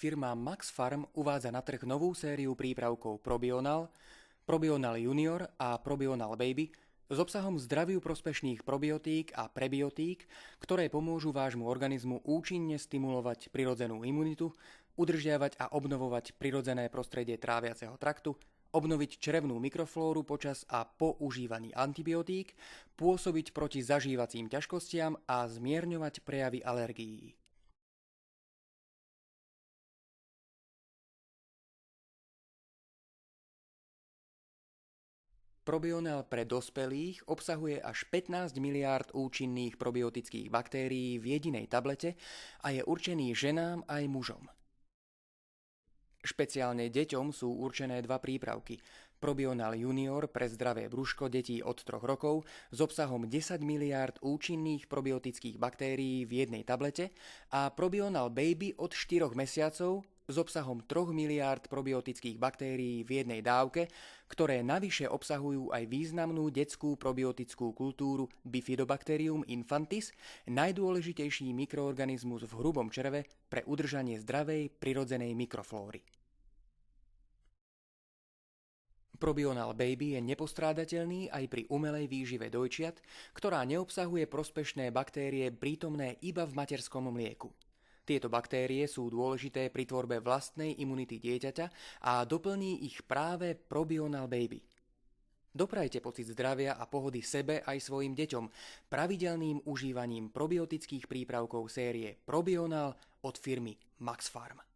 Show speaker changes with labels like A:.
A: firma Max Farm uvádza na trh novú sériu prípravkov Probional, Probional Junior a Probional Baby s obsahom zdraviu prospešných probiotík a prebiotík, ktoré pomôžu vášmu organizmu účinne stimulovať prirodzenú imunitu, udržiavať a obnovovať prirodzené prostredie tráviaceho traktu, obnoviť črevnú mikroflóru počas a po užívaní antibiotík, pôsobiť proti zažívacím ťažkostiam a zmierňovať prejavy alergií. Probional pre dospelých obsahuje až 15 miliárd účinných probiotických baktérií v jedinej tablete a je určený ženám aj mužom. Špeciálne deťom sú určené dva prípravky. Probional Junior pre zdravé brúško detí od 3 rokov s obsahom 10 miliárd účinných probiotických baktérií v jednej tablete a Probional Baby od 4 mesiacov s obsahom 3 miliárd probiotických baktérií v jednej dávke, ktoré navyše obsahujú aj významnú detskú probiotickú kultúru Bifidobacterium infantis, najdôležitejší mikroorganizmus v hrubom čreve pre udržanie zdravej prirodzenej mikroflóry. Probional Baby je nepostrádateľný aj pri umelej výžive dojčiat, ktorá neobsahuje prospešné baktérie prítomné iba v materskom mlieku. Tieto baktérie sú dôležité pri tvorbe vlastnej imunity dieťaťa a doplní ich práve Probional Baby. Doprajte pocit zdravia a pohody sebe aj svojim deťom pravidelným užívaním probiotických prípravkov série Probional od firmy Max Farm.